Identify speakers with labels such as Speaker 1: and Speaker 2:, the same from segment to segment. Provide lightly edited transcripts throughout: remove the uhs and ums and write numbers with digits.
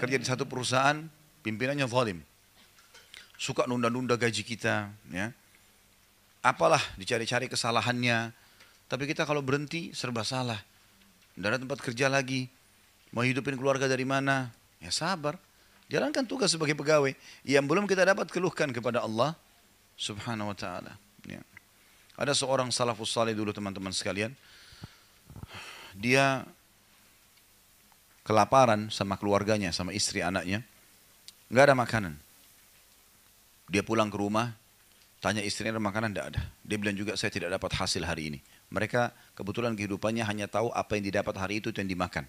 Speaker 1: kerja di satu perusahaan, pimpinannya zalim. Suka nunda-nunda gaji kita, ya. Apalah dicari-cari kesalahannya. Tapi kita kalau berhenti serba salah. Tidak ada tempat kerja lagi. Mau hidupin keluarga dari mana? Ya sabar. Jalankan tugas sebagai pegawai. Yang belum kita dapat keluhkan kepada Allah Subhanahu wa ta'ala. Ya. Ada seorang salafus salih dulu teman-teman sekalian. Dia kelaparan sama keluarganya, sama istri anaknya. Nggak ada makanan. Dia pulang ke rumah, tanya istrinya ada makanan, tidak ada. Dia bilang juga saya tidak dapat hasil hari ini. Mereka kebetulan kehidupannya hanya tahu apa yang didapat hari itu yang dimakan.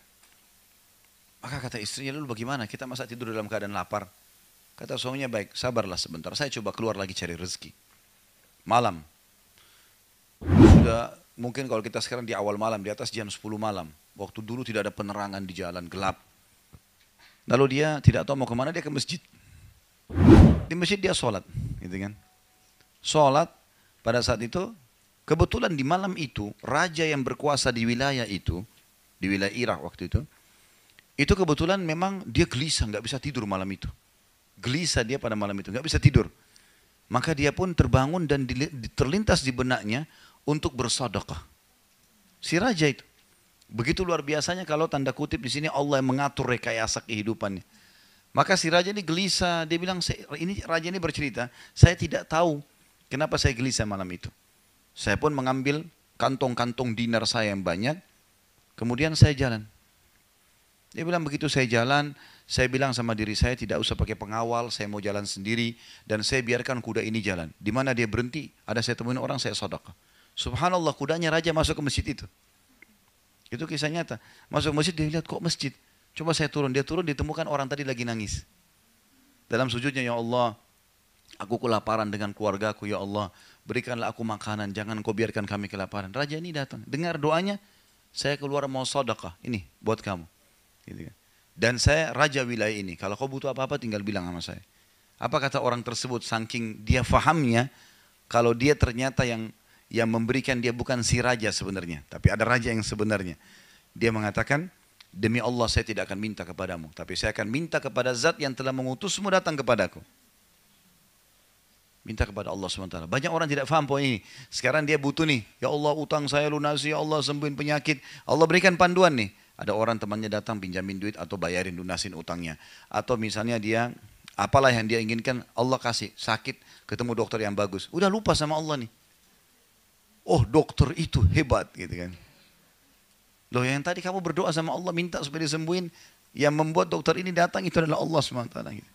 Speaker 1: Maka kata istrinya, lalu bagaimana? Kita masa tidur dalam keadaan lapar? Kata suaminya, baik, sabarlah sebentar. Saya coba keluar lagi cari rezeki. Malam. Sudah mungkin kalau kita sekarang di awal malam, di atas jam 10 malam. Waktu dulu tidak ada penerangan di jalan, gelap. Lalu dia tidak tahu mau kemana, dia ke masjid. Di masjid dia sholat. Gitu kan. Sholat pada saat itu, kebetulan di malam itu, raja yang berkuasa di wilayah itu, di wilayah Irak waktu itu kebetulan memang dia gelisah, nggak bisa tidur malam itu. Gelisah dia pada malam itu, nggak bisa tidur. Maka dia pun terbangun dan terlintas di benaknya untuk bersedekah. Si raja itu. Begitu luar biasanya kalau tanda kutip di sini Allah yang mengatur rekayasa kehidupannya. Maka si raja ini gelisah, dia bilang, ini raja ini bercerita, saya tidak tahu kenapa saya gelisah malam itu. Saya pun mengambil kantong-kantong dinar saya yang banyak, kemudian saya jalan. Dia bilang begitu saya jalan, saya bilang sama diri saya tidak usah pakai pengawal, saya mau jalan sendiri dan saya biarkan kuda ini jalan. Di mana dia berhenti, ada saya temuin orang, saya sedekah. Subhanallah, kudanya raja masuk ke masjid itu. Itu kisah nyata. Masuk ke masjid, dia lihat kok masjid. Coba saya turun, dia turun ditemukan orang tadi lagi nangis. Dalam sujudnya, ya Allah, aku kelaparan dengan keluargaku, ya Allah, berikanlah aku makanan, jangan kau biarkan kami kelaparan. Raja ini datang, dengar doanya, saya keluar mau sedekah, ini buat kamu. Gitu kan. Dan saya raja wilayah ini, kalau kau butuh apa-apa tinggal bilang sama saya. Apa kata orang tersebut, saking dia fahamnya, kalau dia ternyata yang memberikan dia bukan si raja sebenarnya, tapi ada raja yang sebenarnya. Dia mengatakan, demi Allah saya tidak akan minta kepadamu, tapi saya akan minta kepada zat yang telah mengutusmu datang kepadaku. Minta kepada Allah SWT. Banyak orang tidak faham poin ini. Sekarang dia butuh nih, ya Allah utang saya lunasi, ya Allah sembuhin penyakit. Allah berikan panduan nih. Ada orang temannya datang pinjamin duit atau bayarin lunasin utangnya. Atau misalnya dia, apalah yang dia inginkan, Allah kasih, sakit, ketemu dokter yang bagus. Udah lupa sama Allah nih. Oh dokter itu hebat gitu kan. Loh yang tadi kamu berdoa sama Allah minta supaya disembuhin, yang membuat dokter ini datang itu adalah Allah SWT. Gitu.